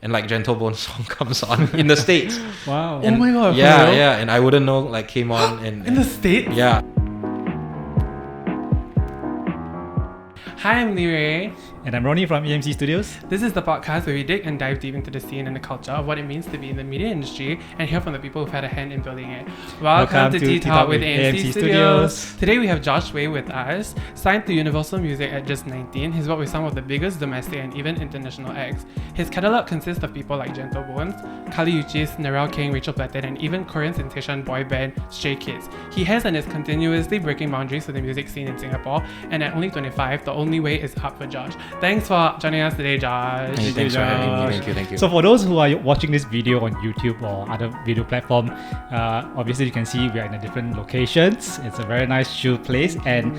and like Gentle Bones song comes on in the States. Wow. And, oh my god. Yeah, and I wouldn't know, like, came on In the States? Yeah. Hi, I'm Liray. And I'm Ronnie from AMC Studios. This is the podcast where we dig and dive deep into the scene and the culture of what it means to be in the media industry and hear from the people who've had a hand in building it. Welcome to Tea Talk with AMC Studios. Today we have Josh Wei with us. Signed to Universal Music at just 19, he's worked with some of the biggest domestic and even international acts. His catalogue consists of people like Gentle Bones, Uchis, Narelle Kheng, Rachel Platten, and even Korean sensation boy band Stray Kids. He has and is continuously breaking boundaries to the music scene in Singapore, and at only 25, the only way is up for Josh. Thanks for joining us today, Josh. Hey, thanks for having me. Thank you. So for those who are watching this video on YouTube or other video platform, obviously you can see we are in a different locations. It's a very nice chill place, and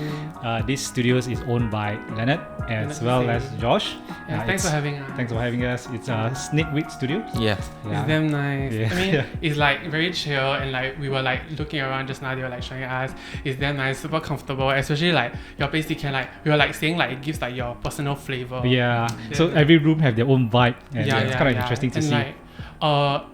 this studios is owned by Leonard as well as Josh. Thanks for having us. Thanks for having us. It's a Snakeweed studio. Yeah. It's damn nice. Yeah. I mean, it's like very chill, and like we were like looking around just now, they were like showing us. It's damn nice, super comfortable, especially like your place you can like, we were like saying like it gives like your personal flavor. Yeah. So every room have their own vibe, and it's kind of interesting to and see.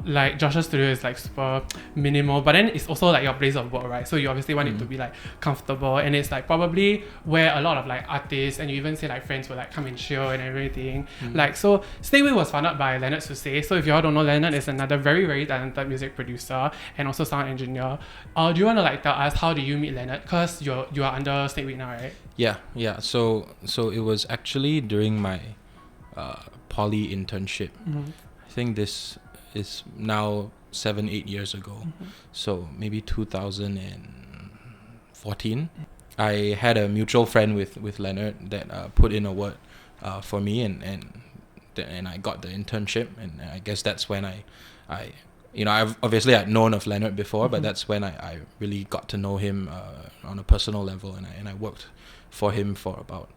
Like Josh's studio is like super minimal, but then it's also like your place of work, right? So you obviously want it to be like comfortable, and it's like probably where a lot of like artists and you even say like friends will like come and chill and everything. Like, so Snakeweed was founded by Leonard Soosay. So if you all don't know, Leonard is another very, very talented music producer and also sound engineer. Do you want to like tell us how did you meet Leonard? Because you are under Snakeweed now, right? Yeah. So it was actually during my poly internship. I think this is now 7-8 years ago. So maybe 2014. I had a mutual friend with Leonard that put in a word for me, and I got the internship, and I guess that's when I I've obviously I'd known of Leonard before, but that's when I really got to know him on a personal level, and I worked for him for about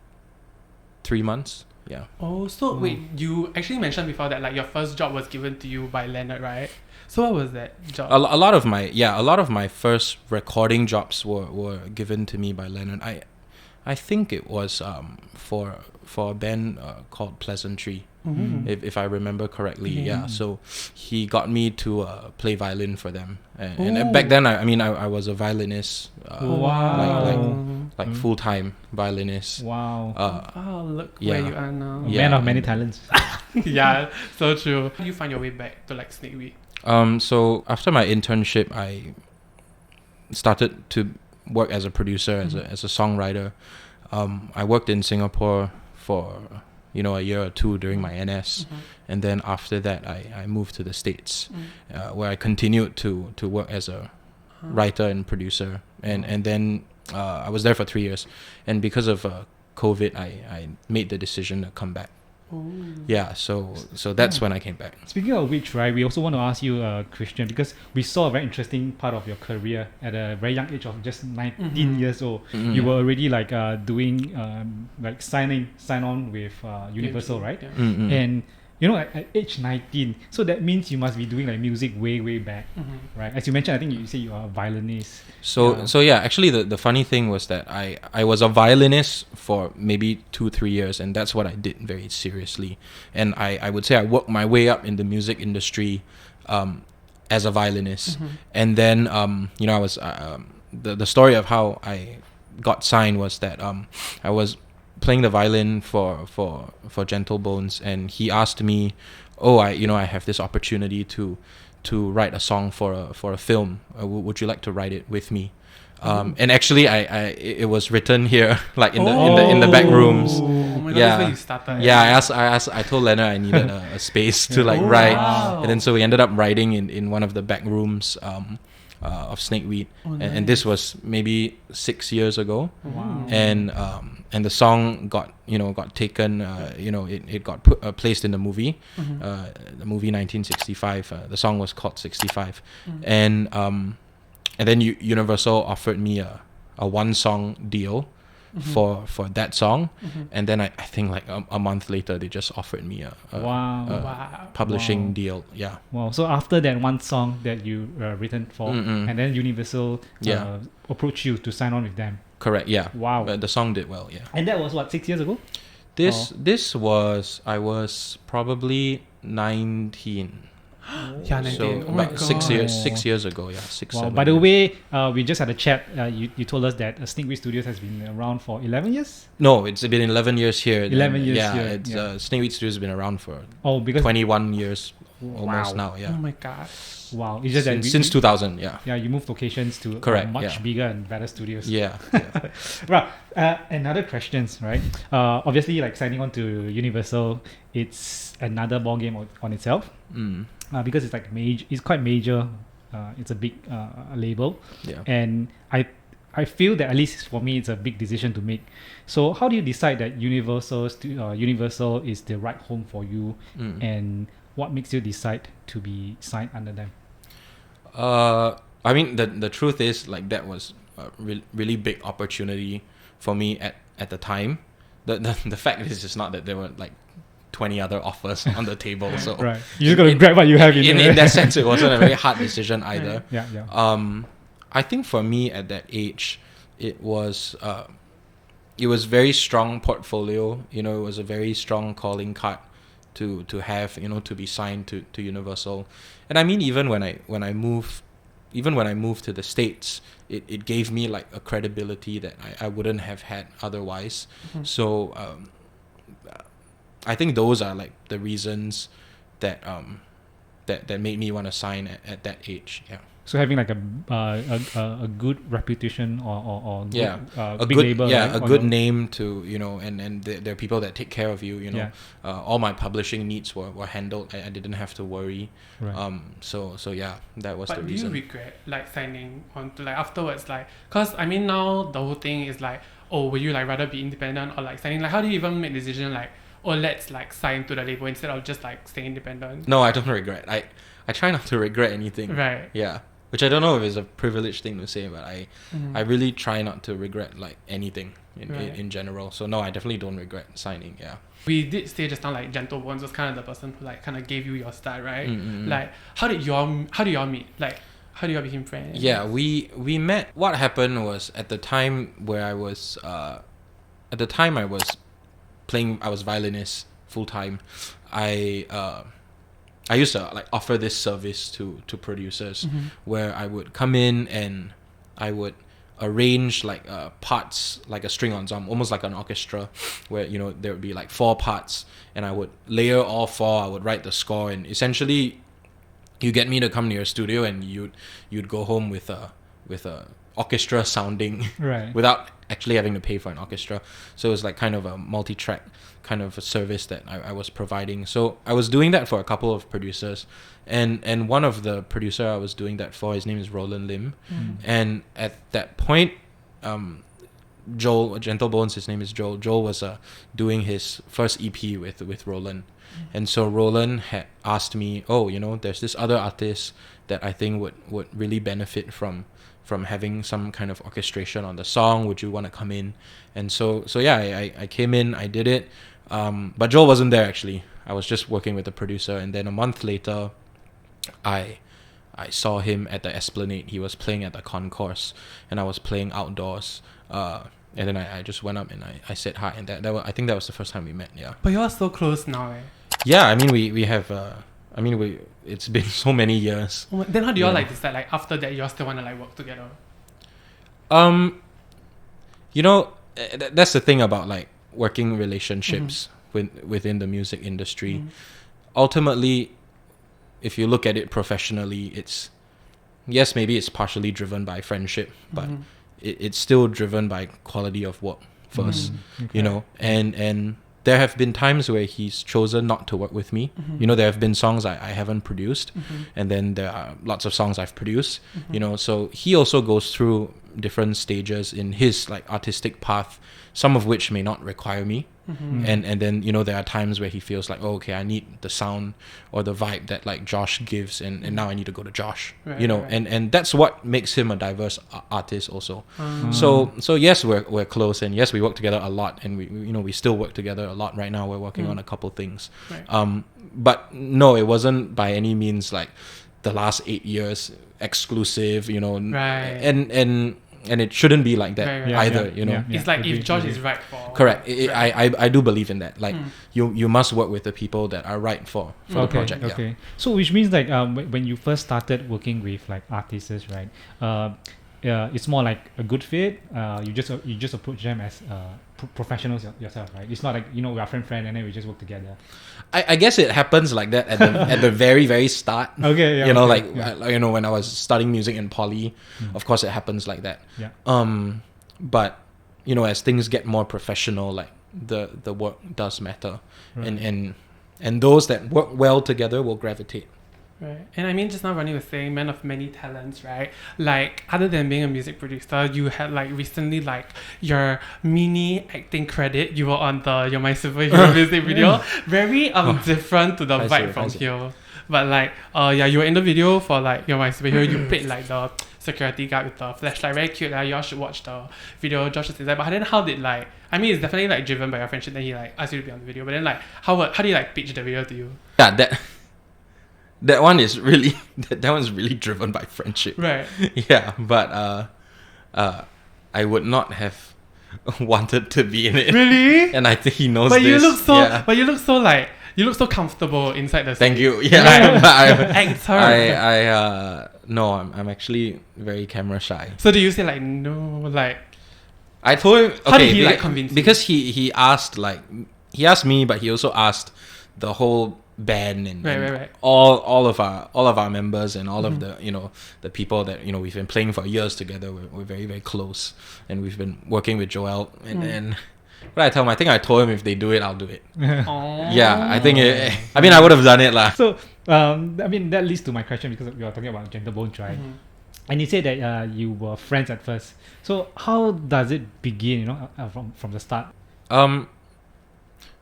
3 months. Yeah. Oh, so wait, you actually mentioned before that like your first job was given to you by Leonard, right? So what was that job? A lot of my first recording jobs were given to me by Leonard. I think it was for a band called Pleasantry, if I remember correctly. Yeah. So he got me to play violin for them, and back then I was a violinist. Like full-time violinist. Wow. Look where you are now. A man of many talents. Yeah, so true. How do you find your way back to like Snakeweed? So after my internship, I started to work as a producer, as a songwriter. I worked in Singapore for a year or two during my NS, and then after that I moved to the States, where I continued to work as a writer and producer, and then I was there for 3 years, and because of COVID, I made the decision to come back. Yeah, so that's when I came back. Speaking of which, right, we also want to ask you, Christian, because we saw a very interesting part of your career at a very young age of just 19 years old. You were already like doing like sign on with Universal, right? And at age 19, so that means you must be doing like music way back, right? As you mentioned, I think you say you are a violinist. So actually the funny thing was that I was a violinist for maybe 2-3 years, and that's what I did very seriously. And I would say I worked my way up in the music industry as a violinist. And then I was the story of how I got signed was that I was playing the violin for Gentle Bones, and he asked me, I have this opportunity to write a song for a film. Would you like to write it with me? And actually, it was written here, like in the back rooms. Oh my God, that's where you started. Yeah, I told Leonard I needed a space to write, and then so we ended up writing in one of the back rooms of Snakeweed, and this was maybe 6 years ago. Wow. And the song got taken, it got placed in the movie, the movie 1965. The song was called 65, and then Universal offered me a 1-song deal for that song, and then I think like a month later they just offered me a publishing deal. Yeah. Wow. So after that 1 song that you written for, and then Universal approached you to sign on with them. Correct. Yeah. Wow. But the song did well. Yeah. And that was what, 6 years ago? This was, I was probably 19. Yeah, 19. So Oh my about God. 6 years ago, yeah, six. Wow. 7 By the years. way, we just had a chat. You told us that Snakeweed Studios has been around for 11 years? No, it's been 11 years here. 11 years yeah, here, it's yeah. Snakeweed Studios has been around for Oh, because 21 years almost Wow. now. Yeah, Oh my gosh. wow, it's just that since 2000. Yeah, yeah, you moved locations to Correct, much yeah. bigger and better studios. yeah. Right. Another questions, right? Obviously, like signing on to Universal, it's another ball game on itself. Mm, Because it's like it's quite major. It's a big label, yeah. and I feel that at least for me, it's a big decision to make. So how do you decide that Universal is the right home for you, Mm. and what makes you decide to be signed under them? I mean, the truth is, like, that was a really big opportunity for me at the time. The fact is, it's not that there were like 20 other offers on the table. So Right, you just gotta grab what you have in that sense, it wasn't a very hard decision either. Yeah. I think for me at that age, it was very strong portfolio. You know, it was a very strong calling card to have, you know, to be signed to Universal. And I mean, even when I moved to the States, it gave me like a credibility that I wouldn't have had otherwise. Mhm. So I think those are like the reasons that that made me want to sign at that age. Yeah. So having like a good reputation or good, Yeah, a big good label, yeah, right? a Or good no- name to, you know, and there are people that take care of you. You know, Yeah. all my publishing needs were handled. I didn't have to worry. Right. So yeah, that was the But do you reason. regret like signing on to like afterwards, like, cause I mean now the whole thing is like, oh, would you like rather be independent or like signing? Like, how do you even make the decision like, oh, let's like sign to the label instead of just like staying independent? No, I don't regret. I try not to regret anything. Right. Yeah, which I don't know if it's a privileged thing to say, but I Mhm. really try not to regret like anything Right. in general. So no, I definitely don't regret signing. Yeah. We did say just now like Gentle Bones was kind of the person who like kind of gave you your start, right? Mm. Like, how did y'all meet? Like, how do y'all become friends? Yeah, we met. What happened was at the time where I was playing. I was violinist full time. I used to like offer this service to producers Mhm. where I would come in and I would arrange like parts, like a string ensemble, almost like an orchestra, where, you know, there would be like 4 parts, and I would layer all 4. I would write the score, and essentially you get me to come to your studio and you'd go home with a orchestra sounding Right. without actually having to pay for an orchestra. So it was like kind of a multi-track kind of a service that I was providing. So I was doing that for a couple of producers, and one of the producer I was doing that for, his name is Roland Lim. Mhm. And at that point, Joel, Gentle Bones, his name is Joel. Joel was doing his first EP with Roland. And so Roland had asked me, oh, you know, there's this other artist that I think would really benefit from having some kind of orchestration on the song. Would you want to come in? And so yeah, I came in, I did it. But Joel wasn't there actually. I was just working with the producer, and then a month later, I saw him at the Esplanade. He was playing at the concourse, and I was playing outdoors. And then I just went up and I said hi, and that was, I think that was the first time we met. Yeah. But y'all so close now, eh? Yeah, I mean we have it's been so many years. Oh, then how do y'all Yeah. like decide like after that y'all still want to like work together? You know, that's the thing about like working relationships within the music industry. Mhm. Ultimately, if you look at it professionally, it's, yes, maybe it's partially driven by friendship, but Mhm. it's still driven by quality of work first. Okay. You know, and there have been times where he's chosen not to work with me. Mhm. You know, there have been songs I haven't produced, Mhm. and then there are lots of songs I've produced. Mhm. You know, so he also goes through different stages in his like artistic path, some of which may not require me. Mhm. And then, you know, there are times where he feels like, oh, okay, I need the sound or the vibe that like Josh gives, and now I need to go to Josh. Right, You know, right. and that's what makes him a diverse artist also. Um, So yes, we're close, and yes, we work together a lot, and we still work together a lot right now. We're working on a couple things. Right. But no, it wasn't by any means like the last 8 years exclusive, you know. Right. And and it shouldn't be like that Right. either. Yeah, you know. yeah. It's like agree, if Josh agree. is right for Correct. right. I do believe in that. Like you must work with the people that are right for the project. Okay. Yeah. So which means like when you first started working with like artists, right? It's more like a good fit. You just approach them as professionals yourself, right? It's not like we are friend and then we just work together. I guess it happens like that at the very very start. Okay, yeah. When I was studying music in poly, of course it happens like that. Yeah. But as things get more professional, like the work does matter, Right. and those that work well together will gravitate. Right. And I mean, just now Ronnie was saying, man of many talents, right? Like, other than being a music producer, you had like recently like your mini acting credit. You were on the You're My Superhero music video. Very different to the I vibe see, from I see. here. But like, you were in the video for like You're My Superhero. You played like the security guard with the flashlight. Very cute. Y'all should watch the video. Josh is there. But then how did like? I mean, it's definitely like driven by your friendship. Then he like asked you to be on the video. But then like, how do you like pitch the video to you? Yeah, that one is really that one's really driven by friendship. Right. Yeah, but I would not have wanted to be in it. Really? And I think he knows But this. you look so. Yeah. But you look so like. You look so comfortable inside the. Thank scene. you. Yeah. Actor. No, I'm actually very camera shy. So do you say like no, like I told him. Okay, How did he, like, convince you? Because he asked me, but he also asked the whole band and, Right, and right. all of our members and all of the the people that we've been playing for years together. We're very very close, and we've been working with Joel. And then what I tell him, I think I told him if they do it, I'll do it. Yeah, I think I would have done it lah. So I mean that leads to my question, because we were talking about Gentle Bones, right? And you said that you were friends at first. So how does it begin? From the start.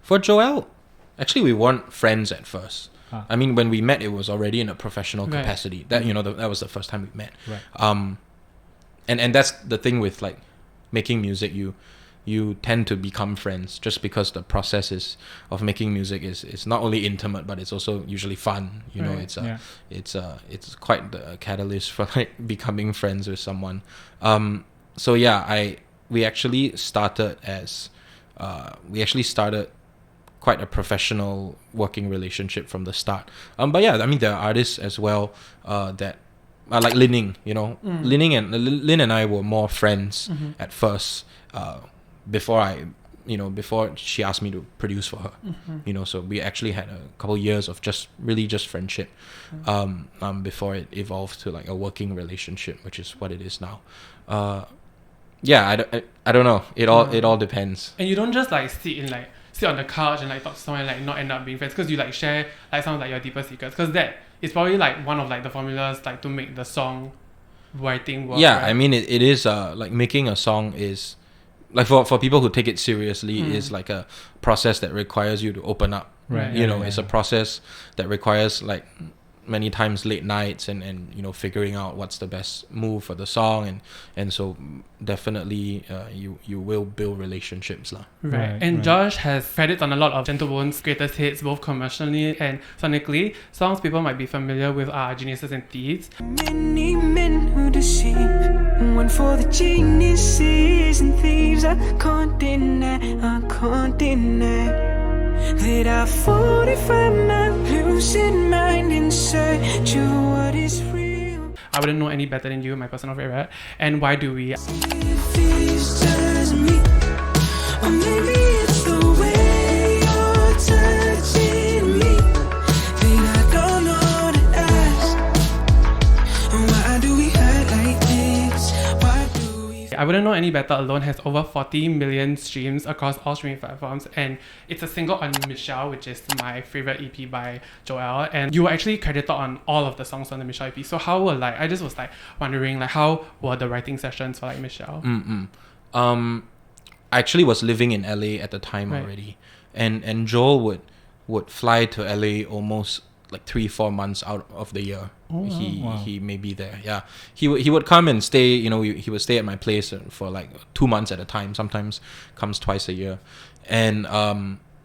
For Joel, actually we weren't friends at first. Ah. I mean, when we met, it was already in a professional Right. capacity. That that was the first time we met. Right. And that's the thing with like making music. You tend to become friends just because the process of making music is not only intimate, but it's also usually fun. Right. It's quite the catalyst for like becoming friends with someone. We actually started quite a professional working relationship from the start. But yeah, I mean there are artists as well that are like Lin Lin and I were more friends at first. Before she asked me to produce for her, so we actually had a couple years of just friendship, before it evolved to like a working relationship, which is what it is now. I don't know. It all depends. And you don't just like sit on the couch and like talk to someone and like not end up being friends, because you like share like some of like your deeper secrets, because that is probably like one of like the formulas like to make the song writing work. Yeah, right? I mean it is like making a song is like for people who take it seriously is like a process that requires you to open up. Right. It's a process that requires like many times late nights and figuring out what's the best move for the song, and so definitely you will build relationships lah. Right. Right, And right. Josh has credits on a lot of Gentle Bones' greatest hits, both commercially and sonically. Songs people might be familiar with are Geniuses and Thieves. Many men who deceive, one for the geniuses and thieves. I can't deny that I fought if I'm not losing mind in search of what is real. I wouldn't know any better than you, my personal favorite. And Why Do We? If it's just me, or maybe it's the way you're touching me, then I don't know to ask. Why do we hurt like this? Why do we? I Wouldn't Know Any Better alone has over 40 million streams across all streaming platforms, and it's a single on Michelle, which is my favorite EP by Joel. And you were actually credited on all of the songs on the Michelle EP. So how were I just was wondering how were the writing sessions for Michelle? I actually was living in LA at the time Right. already, and Joel would fly to LA almost like 3-4 months out of the year. He may be there. Yeah, he would come and stay. He would stay at my place for like 2 months at a time. Sometimes comes twice a year, and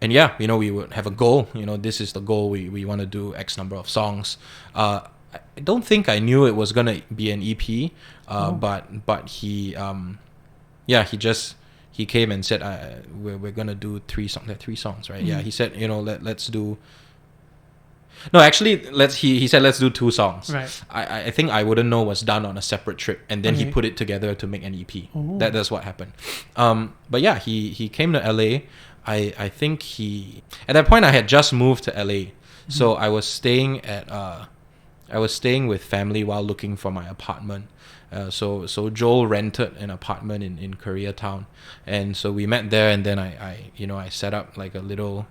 yeah, we would have a goal. This is the goal. We want to do X number of songs. I don't think I knew it was gonna be an EP, but he he came and said we're gonna do 3 songs. There are 3 songs, right? Yeah, he said let's do. No, actually, he said let's do 2 songs. Right. I think I Wouldn't Know was done on a separate trip, and then he put it together to make an EP. Oh. That's what happened. But yeah, he came to LA. I think at that point I had just moved to LA, so I was staying with family while looking for my apartment. So Joel rented an apartment in Koreatown, and so we met there, and then I set up like a little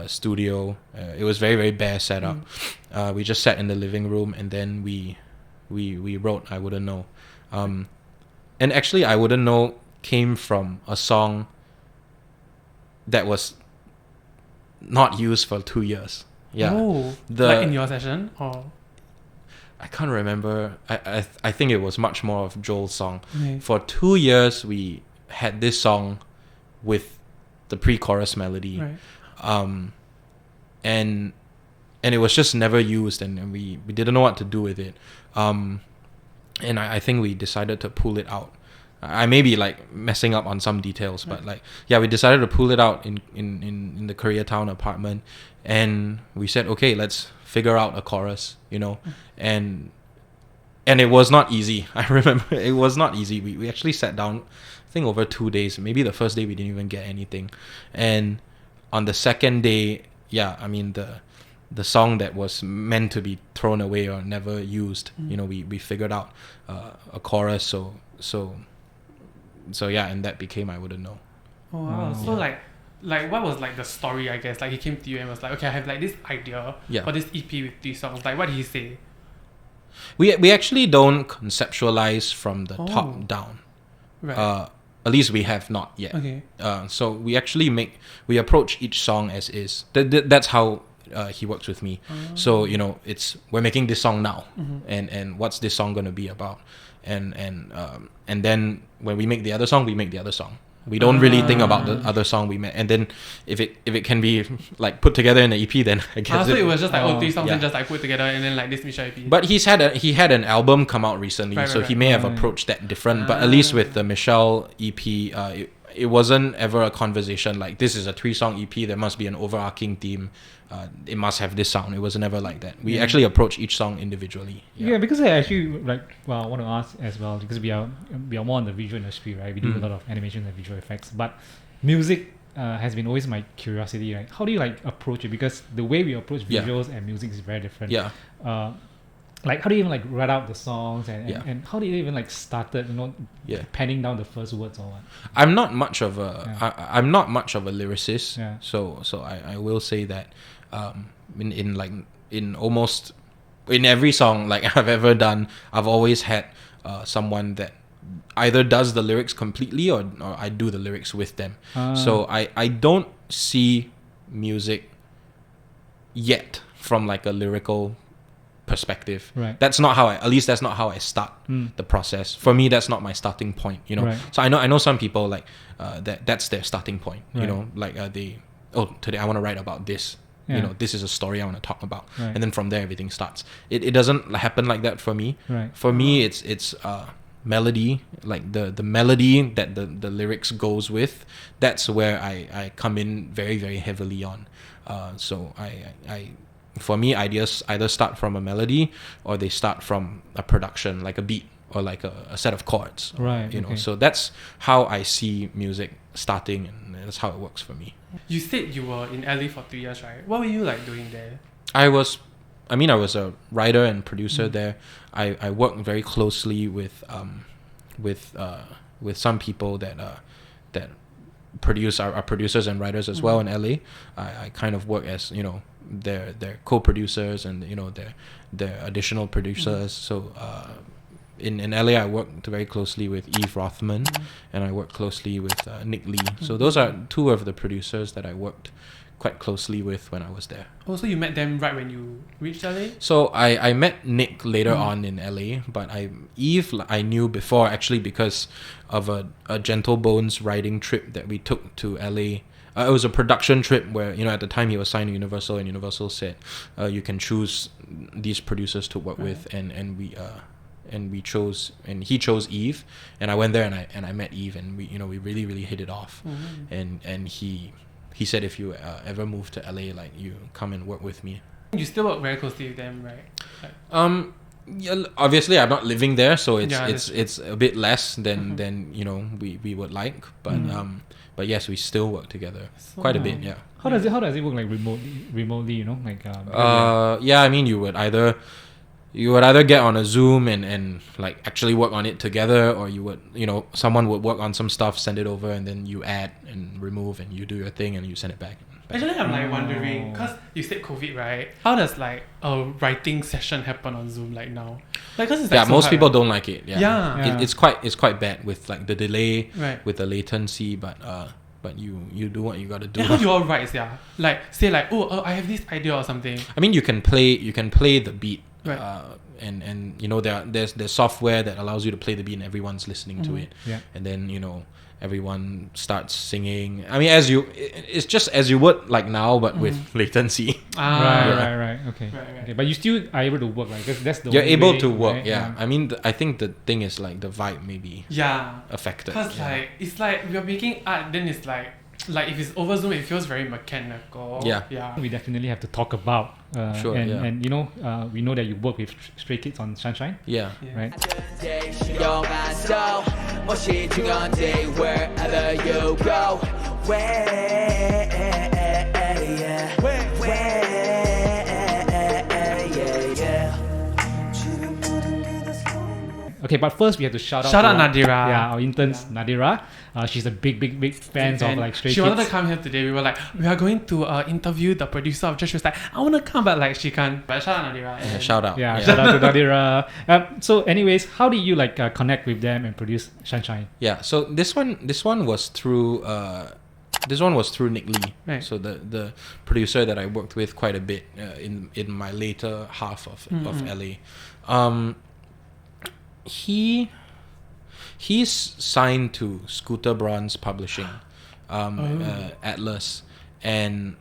studio. It was very, very bare setup. We just sat in the living room, and then we wrote I Wouldn't Know. And actually I Wouldn't Know came from a song that was not used for 2 years. Yeah. Oh, like in your session? Or I can't remember. I think it was much more of Joel's song. Okay. For 2 years we had this song with the pre-chorus melody. Right. And it was just never used, and we didn't know what to do with it. And I think we decided to pull it out. I may be like messing up on some details, but like, yeah, we decided to pull it out in the Koreatown apartment, and we said, okay, let's figure out a chorus, and it was not easy. I remember it was not easy. We actually sat down, I think over 2 days. Maybe the first day we didn't even get anything, and on the second day, yeah, I mean the song that was meant to be thrown away or never used, we figured out a chorus, so yeah, and that became I Wouldn't Know. Oh wow. So like what was like the story, I guess? Like he came to you and was like, okay, I have like this idea for this EP with 3 songs. Like what did he say? We actually don't conceptualize from the top down. Right. At least we have not yet. Okay. So we actually approach each song as is. That's how he works with me. So we're making this song now, and what's this song gonna be about, and then when we make the other song, we make the other song. We don't really think about the other song we made, and then if it can be like put together in the EP, then I guess so it was just like 3 songs yeah. and just like put together, and then like this Misha EP. But he had an album come out recently, so he may have approached that different. But at least with the Michelle EP, it wasn't ever a conversation like this is a 3-song EP. There must be an overarching theme. It must have this sound. It was never like that. We actually approach each song individually. Yeah, because I actually I want to ask as well, because we are more in the visual industry, right? We do a lot of animation and visual effects, but music has been always my curiosity, right? How do you like approach it? Because the way we approach visuals and music is very different. Yeah. Like how do you even like write out the songs and how do you even like started penning down the first words or what? I'm not much of a I'm not much of a lyricist. Yeah. So I will say that in almost in every song like I've ever done, I've always had someone that either does the lyrics completely or I do the lyrics with them. So I don't see music yet from like a lyrical perspective. Right. That's not how I start the process. For me, that's not my starting point, Right. So I know some people like that's their starting point, like today I want to write about this. This is a story I want to talk about, and then from there everything starts. It doesn't happen like that for me. Right. For me, it's melody, like the melody that the lyrics goes with. That's where I come in very, very heavily on. So I for me, ideas either start from a melody or they start from a production, like a beat or like a set of chords. Right. Okay. So that's how I see music starting, and that's how it works for me. You said you were in LA for 3 years, right? What were you like doing there? I was a writer and producer there. I worked very closely with some people that produce are producers and writers as well in LA. I kind of work as their co-producers and their additional producers. So in LA I worked very closely with Yves Rothman, and I worked closely with Nick Lee. So those are 2 of the producers that I worked quite closely with when I was there. Oh, so you met them right when you reached LA? So I met Nick later on in LA, but Yves I knew before actually because of a Gentle Bones writing trip that we took to LA it was a production trip where, you know, at the time he was signed to Universal, and Universal said you can choose these producers to work with, and we chose, and he chose Yves, and I went there and I met Yves, and we really hit it off. And he said, if you ever move to LA, like, you come and work with me. You still work very closely with them, right? Like, yeah, obviously I'm not living there, so Yeah, it's a bit less than you know we would like, but yes, we still work together quite a bit. Yeah. How does it work, like remotely, you know, like yeah, I mean, you would either get on a Zoom and like actually work on it together, or you would, you know, someone would work on some stuff, send it over, and then you add and remove, and you do your thing, and you send it back. Actually, I'm like wondering, because you said COVID, right? How does like a writing session happen on Zoom like now? Like, cause it's like so most hard, people right? don't like it. Yeah. It's quite bad with like the delay, Right. with the latency, but you do what you gotta do. Yeah, how do you all write? Yeah, like say like, I have this idea or something. I mean, you can play the beat, Right. and you know, there's software that allows you to play the beat and everyone's listening to it, Yeah. and then, you know, everyone starts singing. I mean, it's just as you would like now, but with latency. Right. Okay. Right. Okay, but you still are able to work, like, 'cause that's the You're only able way, to work, right? yeah. I mean, I think the thing is like the vibe may be Yeah. affected. Because like it's like we're making art, then it's like if it's over Zoom, it feels very mechanical. Yeah. We definitely have to talk about Sure, and, yeah. and you know, we know that you work with Stray Kids on Sunshine, Yeah. right? Wherever you go, Okay, but first we have to shout out Nadira. Yeah, our interns, Nadira. She's a big fans of like Stray She Kids. wanted to come here today. We were like, we are going to interview the producer of Just. She was like, I want to come, but like she can't. But shout out Nadira. Yeah, shout out. Yeah, shout out to Nadira. So anyways, how did you like connect with them and produce Sunshine? Yeah. So this one was through Nick Lee. Right. So the producer that I worked with quite a bit in my later half of LA. He's signed to Scooter Braun's publishing, Atlas, and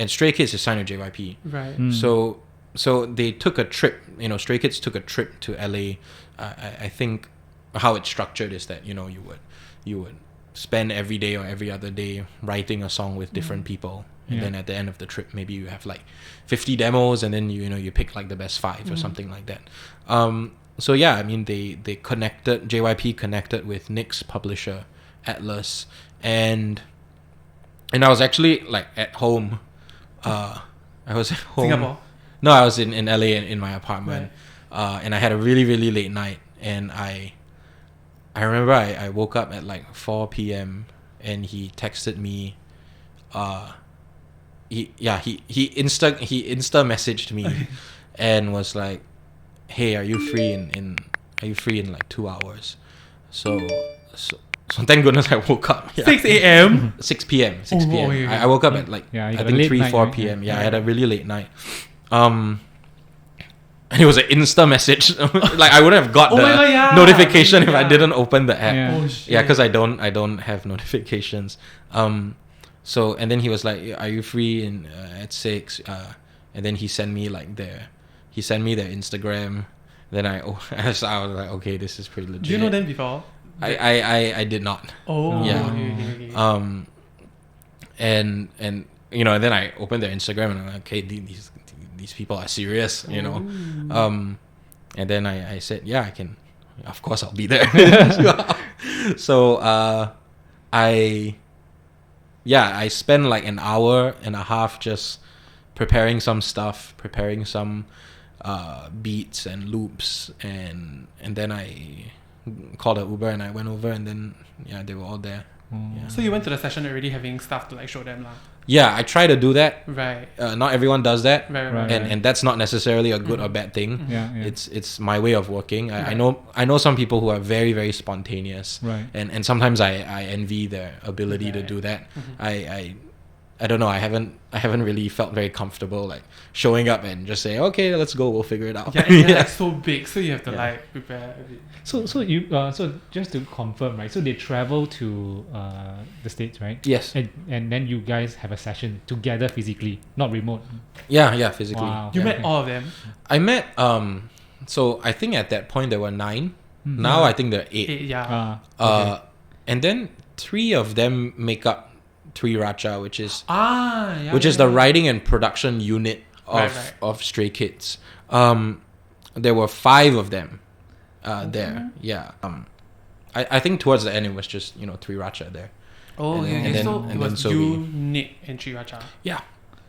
Stray Kids is signed to JYP. Right. So they took a trip. You know, Stray Kids took a trip to LA. I think how it's structured is that, you know, you would spend every day or every other day writing a song with different people, and then at the end of the trip, maybe you have like 50 demos, and then you pick like the best 5 or something like that. So yeah, I mean, they connected. JYP connected with Nick's publisher, Atlas, and I was actually like at home. I was at home. Singapore. No, I was in LA in my apartment, and I had a really late night, and I remember I woke up at like 4 p.m. and he texted me. He insta messaged me and was like, "Hey, are you free in like 2 hours?" So thank goodness I woke up. Yeah. 6 a.m. 6 p.m. Okay. I woke up at like Yeah, you I had a think late 3 night, 4 right? p.m. Yeah. I had a really late night. And it was an Insta message. Like, I wouldn't have got Oh the my God, yeah. notification if I Yeah. didn't open the app. Yeah. Oh shit. Yeah, because I don't have notifications. So, and then he was like, "Are you free at 6?" And then he sent me their Instagram. Then I was like, okay, this is pretty legit. Do you know them before? I did not. Oh. Yeah. Okay. And you know, and then I opened their Instagram and I'm like, okay, these people are serious, you know. And then I said, yeah, I can. Of course, I'll be there. So I spent like an hour and a half just preparing some beats and loops, and then I called an Uber and I went over, and then they were all there. Yeah. So you went to the session already having stuff to like show them lah. Yeah, I try to do that. Right. Not everyone does that. Right. And that's not necessarily a good or bad thing. Yeah. It's my way of working. I know some people who are very, very spontaneous. Right. And sometimes I envy their ability to do that. I don't know. I haven't really felt very comfortable like showing up and just saying, okay, let's go. We'll figure it out. Yeah, and they're like so big, so you have to like prepare a bit. So just to confirm, right? So they travel to the States, right? Yes. And then you guys have a session together physically, not remote. Yeah, physically. Wow. You Yeah, met okay. all of them. I met so I think at that point there were 9. Now I think there are 8. Yeah. Okay. And then 3 of them make up Three Racha, which is Yeah, the writing and production unit of Right. of Stray Kids. There were 5 of them there. Yeah. I think towards the end it was just Three Racha there. Oh, And- okay. and then- So and it then was so you, we- Nick, and Chiracha. Yeah.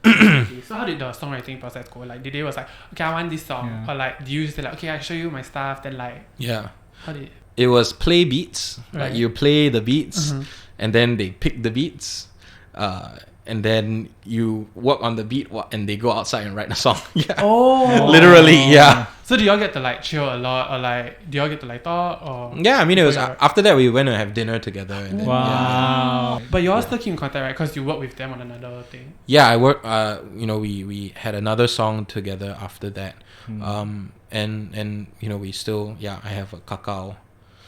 Okay, so how did the songwriting process go? Like, did they was like, okay, I want this song, Yeah. or like, do you say like, okay, I show you my stuff, then like, Yeah. how did? It was play beats. Right. Like you play the beats, Mhm. and then they pick the beats, and then you work on the beat, and they go outside and write a song. Yeah. Oh, Literally, yeah. So do y'all get to like chill a lot, or like, do y'all get to like talk, or? Yeah, I mean, it was Before you- after that we went to have dinner together. And then, Wow. But y'all still keep in contact, right? Because you work with them on another thing. Yeah, I work. We had another song together after that. And we still. Yeah, I have a kakao.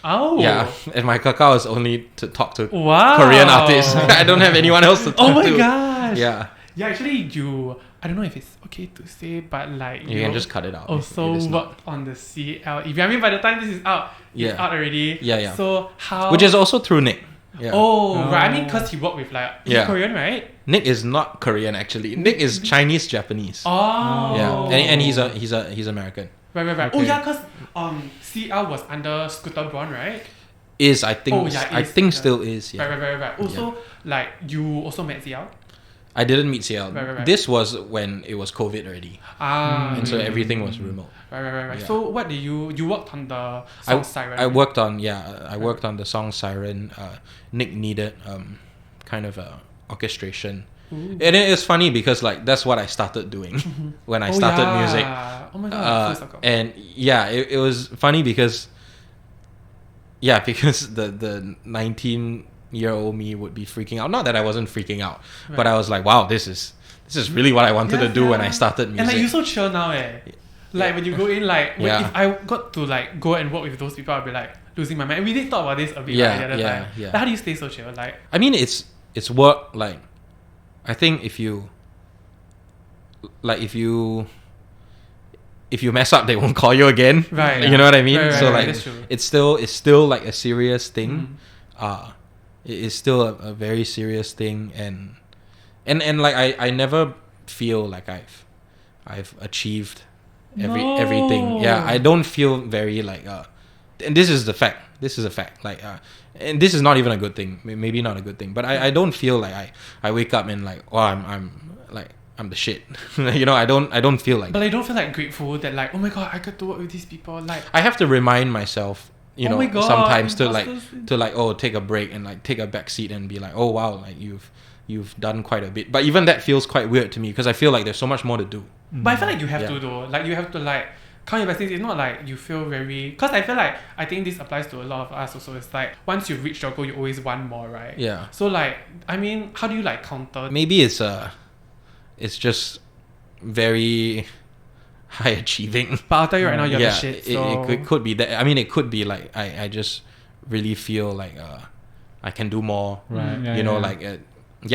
Oh. Yeah, and my kakao is only to talk to Wow. Korean artists. I don't have anyone else to talk Oh to. my gosh. Yeah, Yeah, actually, I don't know if it's okay to say, but like you can just cut it out. if also it is not. worked on the CL. If I mean, by the time this is out, it's Yeah. out already. Yeah. So how? Which is also through Nick. Yeah. Oh, right. I mean, because he worked with like he's Yeah. Korean, right? Nick is not Korean actually. Nick is Chinese Japanese. Oh. Yeah, and he's American. Right. Oh Okay. yeah, because CL was under Scooter Braun, right? I think Oh, yeah, I is, think yeah. still is. Yeah. Right. Also, like you also met CL. I didn't meet CL. Right. This was when it was COVID already, and so everything was remote. Right. Yeah. So what did you worked on the song Siren? I worked on the song Siren. Nick needed kind of a orchestration, and it is funny because like that's what I started doing when I started music. Oh my god, full circle. And yeah, it was funny because the 19-year-old me would be freaking out. Not that I wasn't freaking out, but I was like, wow, this is really what I wanted to do when I started music. And like you so chill now, eh? Like when you go in, like Yeah. if I got to like go and work with those people, I'd be like losing my mind. We did talk about this a bit Yeah, right, the other yeah, time. yeah. Like, how do you stay so chill? Like I mean, it's work. Like, I think if you mess up, they won't call you again. Right. You know what I mean? Right, So right, like, that's true. it's still like a serious thing. Mm. It is still a very serious thing, and like I never feel like I've achieved everything. Yeah, I don't feel very like and this is the fact. This is a fact. Like and this is not even a good thing. Maybe not a good thing, but I don't feel like I wake up and like, oh, I'm the shit. I don't feel like But I don't feel like grateful that like, oh my god, I got to work with these people. Like I have to remind myself, Oh my God, sometimes imposter take a break and like take a back seat and be like, oh wow, like you've done quite a bit. But even that feels quite weird to me because I feel like there's so much more to do. But I feel like you have Yeah. to though. Like you have to like count your blessings. It's not like you feel very. Because I feel like I think this applies to a lot of us also. It's like once you've reached your goal, you always want more, right? Yeah. So like, I mean, how do you like counter? Maybe it's just very high achieving. But I'll tell you right now, you're Yeah, the shit. it So could be that. I mean, it could be like I just really feel like I can do more. Right. Yeah, Like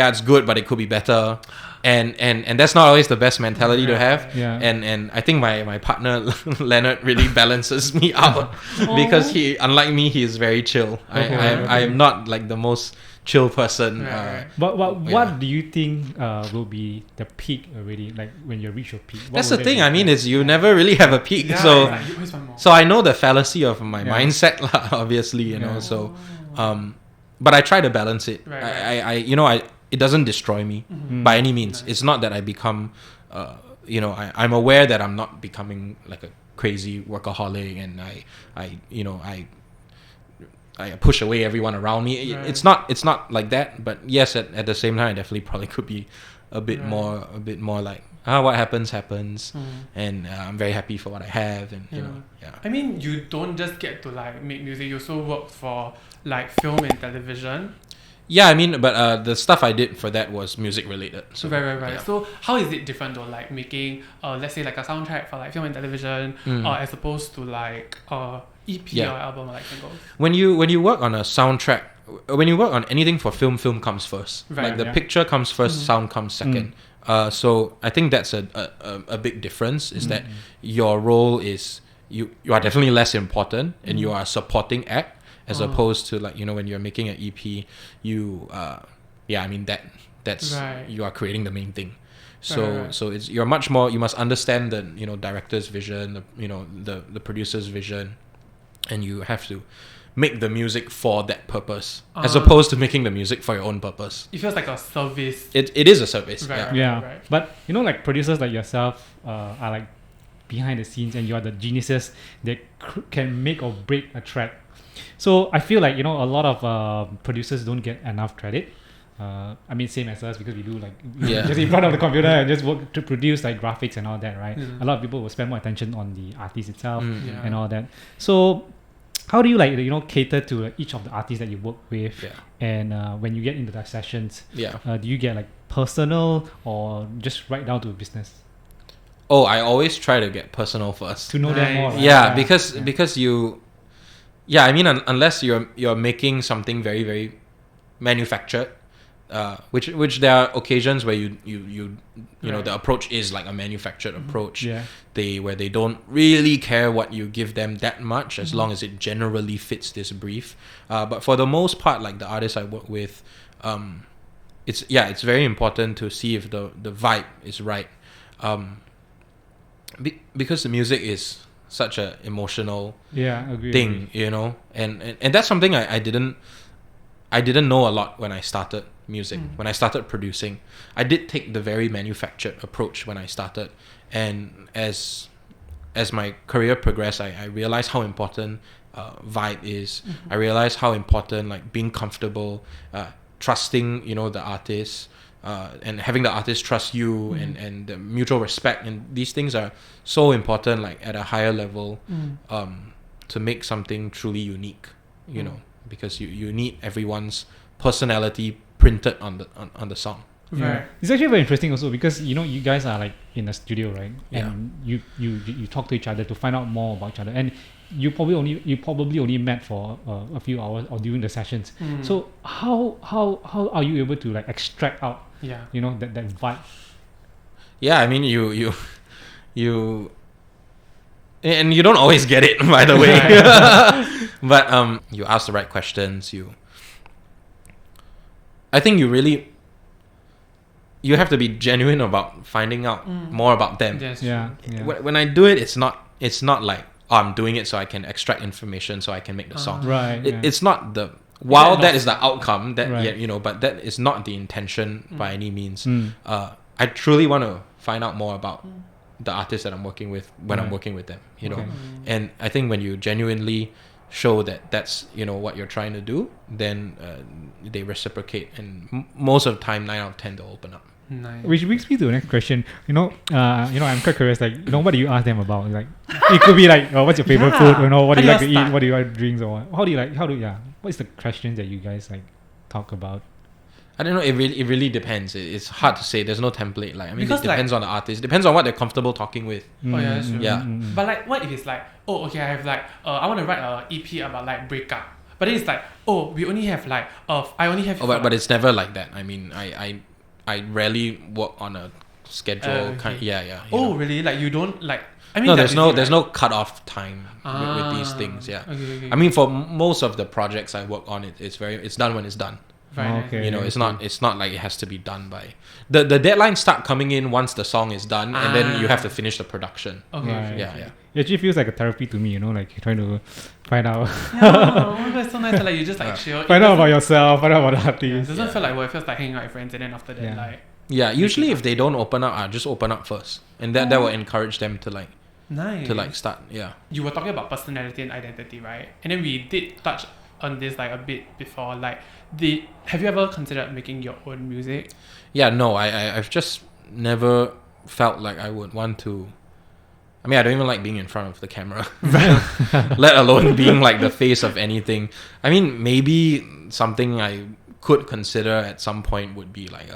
it's good, but it could be better. And that's not always the best mentality to have. Yeah. And I think my partner Leonard really balances me out because unlike me, he is very chill. Okay, I am not like the most chill person. Right. But Yeah. what do you think will be the peak already? Like when you reach your peak? What That's would the it thing. be? I mean, is you never really have a peak. yeah, So like, you always want more. so I know the fallacy of my Yeah. mindset, lah, obviously, Yeah. So, but I try to balance it. Right. I it doesn't destroy me Mm. by any means. Nice. It's not that I become, I'm aware that I'm not becoming like a crazy workaholic and I push away everyone around me. Right. It's not like that. But yes, at the same time, I definitely probably could be a bit Right. more like what happens, Mm. and I'm very happy for what I have, and I mean, you don't just get to like make music. You also work for like film and television. Yeah, I mean, but the stuff I did for that was music related. So, Right. yeah. So how is it different though? Like making, let's say like a soundtrack for like film and television, as opposed to like EP or album or like singles. When you work on a soundtrack, when you work on anything for film comes first. Right, Like the yeah. picture comes first, sound comes second. So I think that's a big difference. Is that your role is you are definitely less important and you are a supporting act. As opposed to like, when you're making an EP, you I mean that's Right. you are creating the main thing. So Right. so it's you're much more, you must understand the director's vision, the producer's vision, and you have to make the music for that purpose as opposed to making the music for your own purpose. It feels like a service. It is a service. Right, Yeah. Yeah, right. but like producers like yourself are like behind the scenes, and you are the geniuses that can make or break a track. So I feel like a lot of producers don't get enough credit. I mean, same as us, because we do like Yeah. just in front of the computer and just work to produce like graphics and all that, right? Yeah. A lot of people will spend more attention on the artist itself Yeah. and all that. So how do you cater to each of the artists that you work with? Yeah. And when you get into the sessions, Yeah. do you get like personal or just right down to business Oh, I always try to get personal first. to know them more? Nice. Right? Yeah, because you, I mean, unless you're making something very very manufactured, which there are occasions where you know Right. the approach is like a manufactured approach. Yeah. Where they don't really care what you give them that much, as long as it generally fits this brief. But for the most part, like the artists I work with, it's very important to see if the vibe is right. Because the music is such a emotional Yeah, agree. thing, and that's something I didn't know a lot when I started music. When I started producing, I did take the very manufactured approach when I started, and as my career progressed, I realized how important vibe is. I realized how important like being comfortable, trusting the artist, and having the artist trust you, and the mutual respect, and these things are so important, like at a higher level, to make something truly unique, because you need everyone's personality printed on the song. Yeah. Right. It's actually very interesting also, because you guys are like in a studio, right? Yeah. And you talk to each other to find out more about each other, and you probably only met for a few hours or during the sessions. So how are you able to like extract out Yeah. that vibe? Yeah, I mean you and you don't always get it, by the way. But you ask the right questions. I think you have to be genuine about finding out more about them. Yes. Yeah. When I do it, it's not like, oh, I'm doing it so I can extract information so I can make the song. Right. It's not the while Yeah, that is the outcome that Right. but that is not the intention by any means. I truly want to find out more about the artist that I'm working with when I'm Right. working with them. Okay. And I think when you genuinely show that that's what you're trying to do, then they reciprocate, and most of the time 9 out of 10 they'll open up. Nice. Which brings me to the next question. I'm quite curious. Like, what do you ask them about? Like, it could be like, what's your favorite Yeah. food? What do you How like do to you eat? start? What do you like drinks? Or what is the questions that you guys like talk about? I don't know. It really depends. It's hard to say. There's no template. Like, I mean, Because, it depends on the artist. Depends on what they're comfortable talking with. Oh, yeah, that's true. Yeah. But like, what if it's like, oh, okay, I have like, I want to write a EP about like breakup. But then it's like, oh, we only have like, I only have. Oh, but it's never like that. I mean, I rarely work on a schedule. Okay. Yeah. Oh, really? Like you don't like? I mean, No, that's there's easy, no right? cutoff time with these things. Yeah. Okay. I mean, for most of the projects I work on, it's done when it's done. Very nice. Okay. It's not like it has to be done by the deadlines start coming in once the song is done, and then you have to finish the production. Okay. Right. okay. Yeah. It actually feels like a therapy to me. Like you're trying to find out, Yeah, that's so nice. Like you just like chill. find out about yourself, find out about the It artist. doesn't feel like work. It feels like hanging out with friends, and then after that, Yeah. like Yeah. Usually, if they don't open up, I just open up first, and that will encourage them to like nice. start. Yeah. You were talking about personality and identity, right? And then we did touch on this like a bit before. Like, have you ever considered making your own music? Yeah. No, I've just never felt like I would want to. I mean, I don't even like being in front of the camera, let alone being like the face of anything. I mean, maybe something I could consider at some point would be like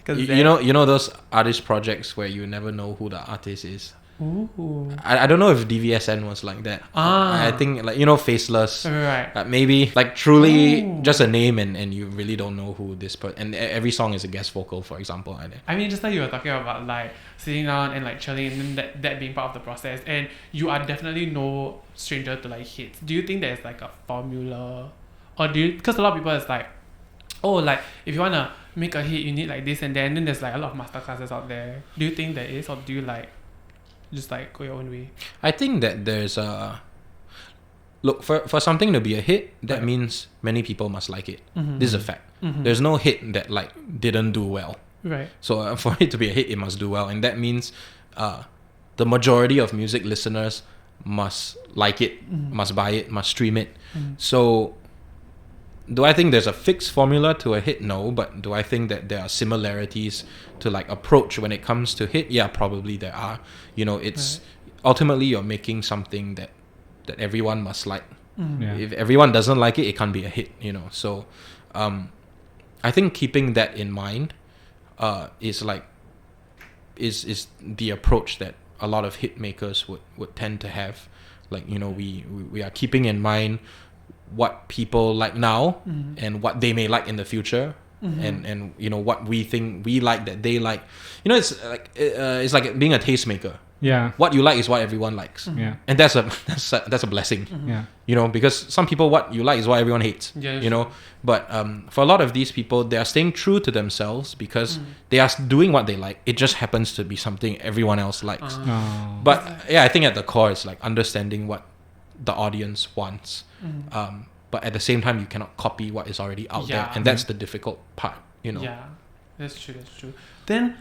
you know those artist projects where you never know who the artist is. Ooh. I don't know if DVSN was like that. I think like, you know, Faceless. Right. Maybe like truly just a name and you really don't know who this person. And every song is a guest vocal, for example. I mean, just like you were talking about like sitting down and like chilling and then that being part of the process. And you are definitely no stranger to like hits. Do you think there's like a formula? Or do you, because a lot of people is like, oh, like if you want to make a hit, you need like this and then there's like a lot of masterclasses out there. Do you think there is, or do you like just like go your own way? I think that there's a look for something to be a hit. That means many people must like it. This is a fact. There's no hit that like didn't do well. Right. So for it to be a hit, it must do well, and that means the majority of music listeners must like it, must buy it, must stream it. So do I think there's a fixed formula to a hit? No. But do I think that there are similarities to like approach when it comes to hit? Yeah, probably there are. You know, it's ultimately you're making something that everyone must like. If everyone doesn't like it, it can't be a hit, you know. So I think keeping that in mind is the approach that a lot of hit makers would tend to have. Like, you know, we are keeping in mind what people like now and what they may like in the future, and you know what we think we like that they like. You know, it's like being a tastemaker. Yeah. What you like is what everyone likes. Yeah. And that's a blessing. Yeah. You know, because some people what you like is what everyone hates. Yeah, you know, but for a lot of these people, they are staying true to themselves because they are doing what they like. It just happens to be something everyone else likes. But yeah, I think at the core, it's like understanding what the audience wants. But at the same time, you cannot copy what is already out there, and that's the difficult part. You know. Yeah, that's true. Then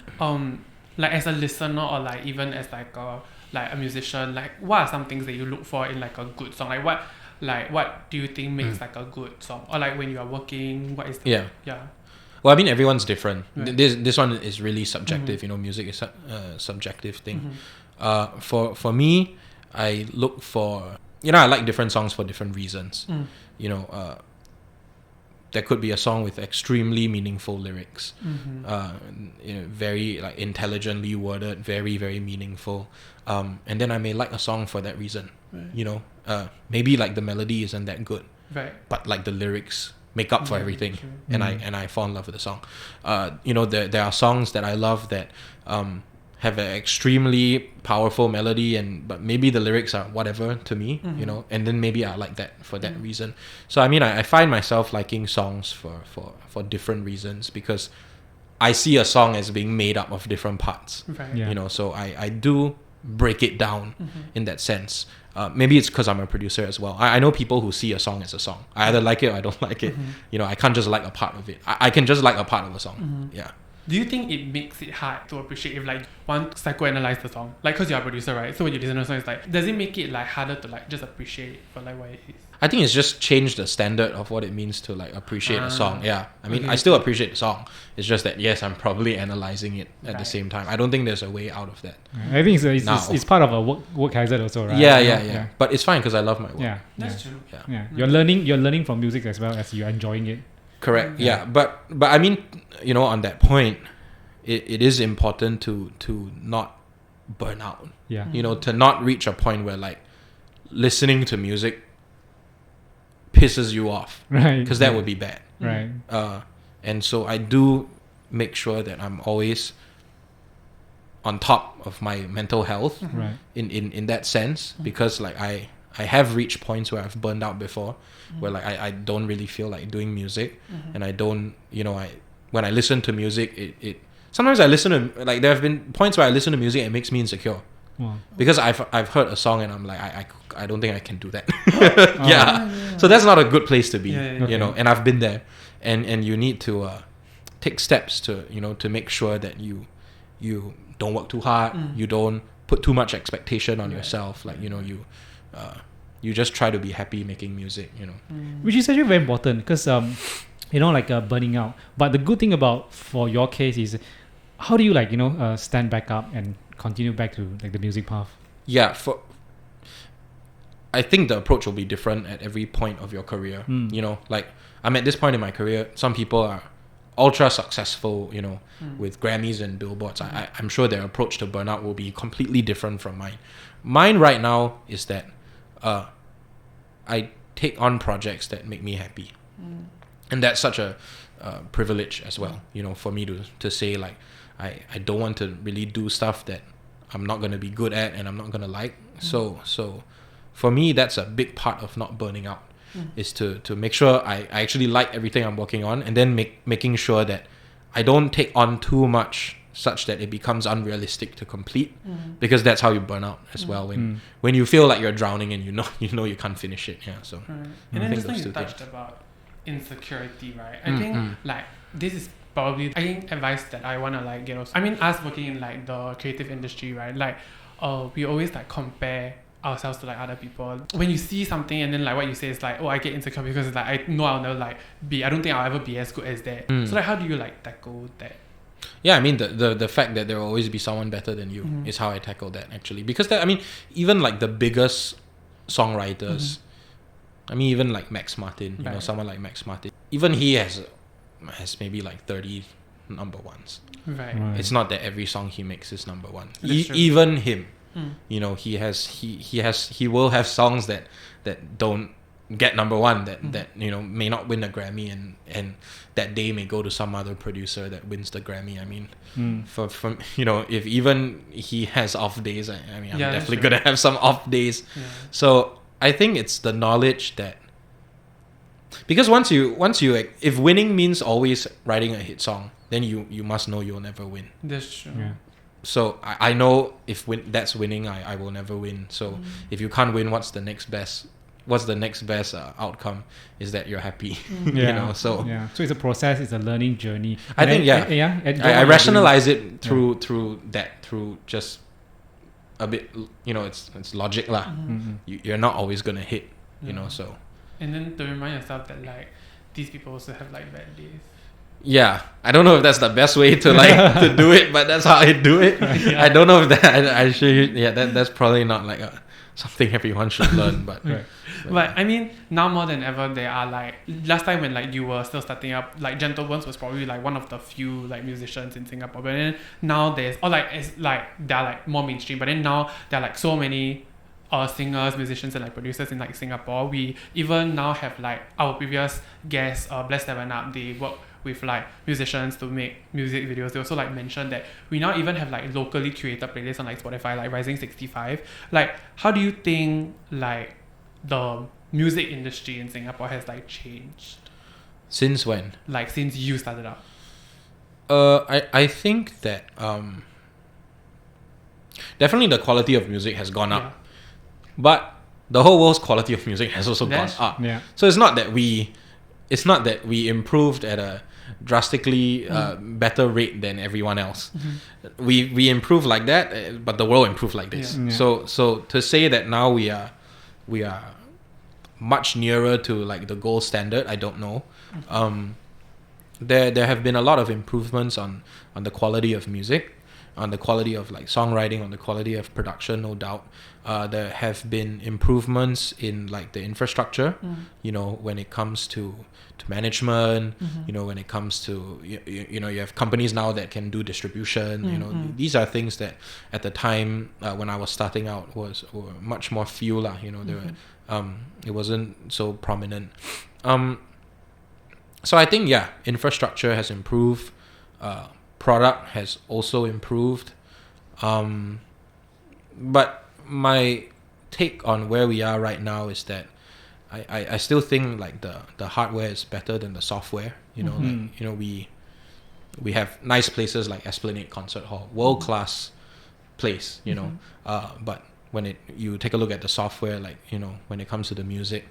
like as a listener or like even as like a musician, like what are some things that you look for in like a good song? Like what do you think makes like a good song? Or like when you are working, what is the yeah. Well, I mean, everyone's different. Right. This one is really subjective. You know, music is a subjective thing. For me, I look for, you know, I like different songs for different reasons. You know, there could be a song with extremely meaningful lyrics, you know, very like intelligently worded, very very meaningful, and then I may like a song for that reason. You know, maybe like the melody isn't that good, but like the lyrics make up for everything, and I fall in love with the song. You know, there are songs that I love that have an extremely powerful melody, but maybe the lyrics are whatever to me, you know, and then maybe I like that for that reason. So I mean, I find myself liking songs for different reasons because I see a song as being made up of different parts, you know, so I do break it down in that sense. Maybe it's because I'm a producer as well. I know people who see a song as a song. I either like it or I don't like it. You know, I can't just like a part of it. I can just like a part of a song. Yeah. Do you think it makes it hard to appreciate if like one psychoanalyze the song? Like, cause you're a producer, right? So when you listen to a song, it's like, does it make it like harder to like just appreciate it for like what it is? I think it's just changed the standard of what it means to like appreciate a song. Yeah. I mean, I still appreciate the song. It's just that, yes, I'm probably analyzing it at the same time. I don't think there's a way out of that. I think it's part of a work hazard also, right? Yeah. But it's fine because I love my work. Yeah. That's true. Yeah. You're learning from music as well as you're enjoying it. Correct. Yeah. But I mean, you know, on that point, it is important to not burn out. Yeah. You know, to not reach a point where like listening to music pisses you off. Right. Because that would be bad. Right. And so I do make sure that I'm always on top of my mental health Right. in that sense, because like I have reached points where I've burned out before, where like I don't really feel like doing music, and I don't, you know, when I listen to music, it sometimes I listen to, like, there have been points where I listen to music and it makes me insecure. Wow. Because I've heard a song and I'm like, I don't think I can do that. So that's not a good place to be, you know, and I've been there. And you need to take steps to, you know, to make sure that you don't work too hard, you don't put too much expectation on yourself. Like, you know, you just try to be happy making music, you know. Which is actually very important because, you know, like burning out. But the good thing for your case is, how do you like, you know, stand back up and continue back to like the music path? Yeah, I think the approach will be different at every point of your career. You know, like I'm at this point in my career. Some people are ultra successful, you know, with Grammys and billboards. I'm sure their approach to burnout will be completely different from mine. Mine right now is that I take on projects that make me happy, and that's such a privilege as well. You know, for me to say like I don't want to really do stuff that I'm not gonna be good at and I'm not gonna like. So for me, that's a big part of not burning out. Is to make sure I actually like everything I'm working on, and then making sure that I don't take on too much such that it becomes unrealistic to complete, because that's how you burn out as well, when you feel like you're drowning and you know you can't finish it. So and then just like you touched about insecurity, right? I think like this is probably advice that I want to like get also. I mean, us working in like the creative industry, right? Like we always like compare ourselves to like other people. When you see something and then like what you say is like, oh, I get insecure because it's like I know I'll never like I don't think I'll ever be as good as that. So like how do you like tackle that? Yeah, I mean the fact that there will always be someone better than you is how I tackle that, actually, because I mean, even like the biggest songwriters, I mean, even like Max Martin, you know, someone like Max Martin, even he has maybe like 30 number ones. Right. It's not that every song he makes is number one. Even him, you know, he will have songs that don't get number one, that you know may not win a Grammy, and that day may go to some other producer that wins the Grammy. I mean, from you know, if even he has off days, I mean, I'm definitely gonna have some off days. So I think it's the knowledge that, because once you if winning means always writing a hit song, then you must know you'll never win. That's true. So I know if that's winning, I will never win. So if you can't win, what's the next best outcome? Is that you're happy. You know, so so it's a process, it's a learning journey. I think I rationalize it through just a bit, you know, it's logic lah. You're not always gonna hit, you know, so. And then to remind yourself that like these people also have like bad days. Yeah, I don't know if that's the best way to like to do it, but that's how I do it. I don't know if that actually, that's probably not like something everyone should learn, but but I mean, now more than ever, there are like last time when like you were still starting up, like Gentle Bones was probably like one of the few like musicians in Singapore. But then now it's like they're like more mainstream. But then now there are like so many singers, musicians, and like producers in like Singapore. We even now have like our previous guests, Bless 7 Up. They work with like musicians to make music videos. They also like mentioned that we now even have like locally curated playlists on like Spotify, like Rising 65. Like, how do you think like the music industry in Singapore has like changed? Since when? Like since you started out. I think that definitely the quality of music has gone up, but the whole world's quality of music has also gone up. So it's not that we improved at a drastically better rate than everyone else. We improved like that, but the world improved like this. So to say that now we are much nearer to like the gold standard, I don't know. There have been a lot of improvements on the quality of music, on the quality of like songwriting, on the quality of production, no doubt. There have been improvements in like the infrastructure, you know, when it comes to management, you know, when it comes to you know, you have companies now that can do distribution. You know, these are things that at the time when I was starting out were much more few lah. You know, there were, it wasn't so prominent. So I think infrastructure has improved. Product has also improved. But my take on where we are right now is that I still think like the hardware is better than the software. You know, like, you know, we have nice places like Esplanade Concert Hall, world class place. You know, but when you take a look at the software, like, you know, when it comes to the music,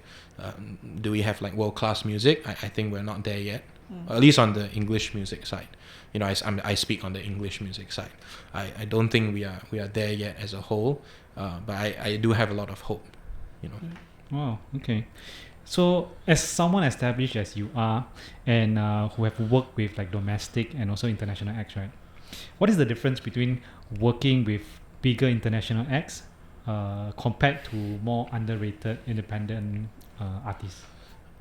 do we have like world class music? I think we're not there yet. At least on the English music side. You know, I speak on the English music side. I don't think we are there yet as a whole, but I do have a lot of hope, you know. Wow, okay. So as someone established as you are, and who have worked with like domestic and also international acts, right? What is the difference between working with bigger international acts compared to more underrated independent artists?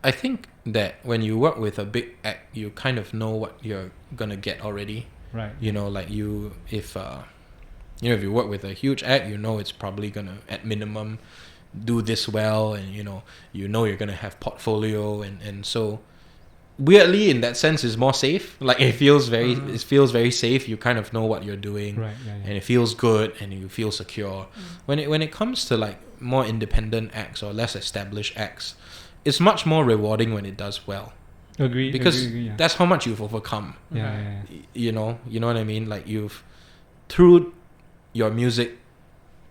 I think that when you work with a big act, you kind of know what you're gonna get already. Right. You know, like if you work with a huge act, you know it's probably gonna at minimum do this well, and you know you're gonna have portfolio, and so weirdly in that sense is more safe. Like it feels very safe. You kind of know what you're doing, Right. Yeah. and it feels good, and you feel secure. When it comes to like more independent acts or less established acts, it's much more rewarding when it does well, Agree. because yeah. that's how much you've overcome. Yeah. You know what I mean. Like through your music,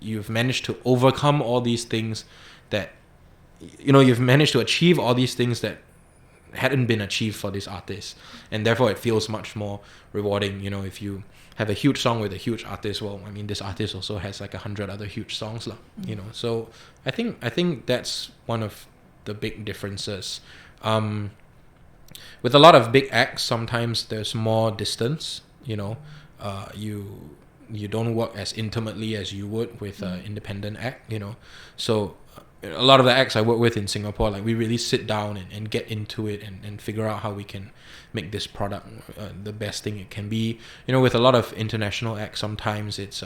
you've managed to overcome all these things that you've managed to achieve all these things that hadn't been achieved for this artist, and therefore it feels much more rewarding. If you have a huge song with a huge artist, well, I mean, this artist also has like 100 other huge songs lah. So I think that's one of the big differences. With a lot of big acts, sometimes there's more distance. You don't work as intimately as you would with an independent act. So a lot of the acts I work with in Singapore, like we really sit down and get into it and figure out how we can make this product the best thing it can be. With a lot of international acts, sometimes it's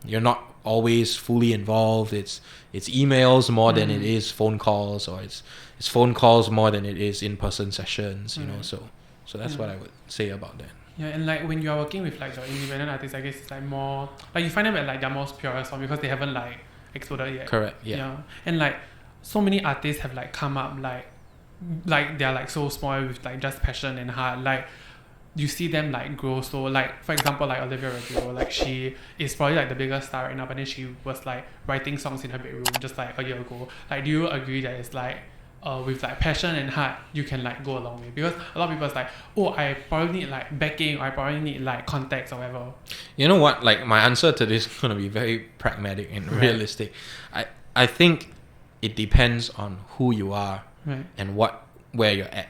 you're not always fully involved. It's emails more than it is phone calls, or it's phone calls more than it is in-person sessions. So that's what I would say about that. Yeah, and like when you are working with like the independent artists, I guess it's like more like you find them at like their most purest form because they haven't like exploded yet. Correct. Yeah. And like so many artists have like come up like they're like so small with like just passion and heart. Like you see them like grow. So like for example, like Olivia Rodrigo, like she is probably like the biggest star right now, but then she was like writing songs in her bedroom just like a year ago. Like, do you agree that it's like with like passion and heart you can like go a long way? Because a lot of people is like, oh, I probably need like backing, or I probably need like context or whatever. You know what? Like my answer to this is gonna be very pragmatic and realistic. I think it depends on who you are and where you're at.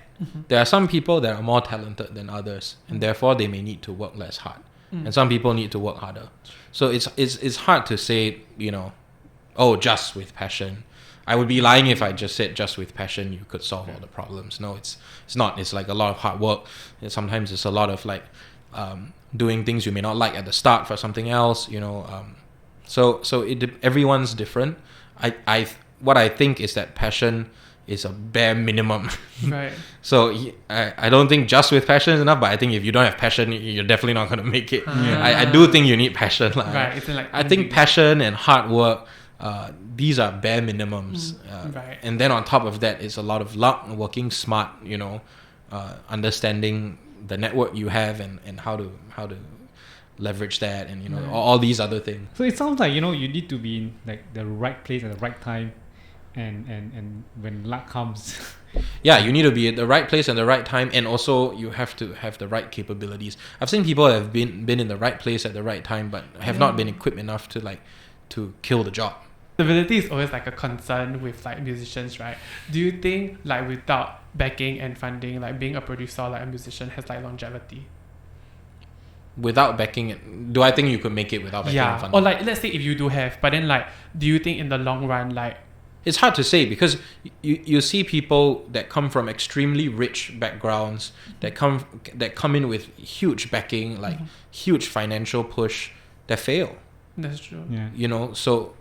There are some people that are more talented than others, and therefore they may need to work less hard, and some people need to work harder. So it's hard to say, just with passion. I would be lying if I just said just with passion you could solve all the problems. No, it's not. It's like a lot of hard work. And sometimes it's a lot of like doing things you may not like at the start for something else. So everyone's different. What I think is that passion is a bare minimum. Right. So I don't think just with passion is enough, but I think if you don't have passion, you're definitely not going to make it. I do think you need passion. Right. It's like I think passion and hard work, these are bare minimums. And then on top of that, it's a lot of luck, working smart, understanding the network you have and how to leverage that, and all these other things. So it sounds like you need to be in like the right place at the right time, and when luck comes. Yeah, you need to be at the right place at the right time, and also you have to have the right capabilities. I've seen people that have been in the right place at the right time, but have not been equipped enough to kill the job. Stability is always like a concern with like musicians, right? Do you think like without backing and funding, like being a producer or like a musician has like longevity? Without backing, do I think you could make it without backing and funding? Or like let's say if you do have, but then like do you think in the long run like it's hard to say, because you see people that come from extremely rich backgrounds that come in with huge backing, like huge financial push, that fail. That's true. Yeah. So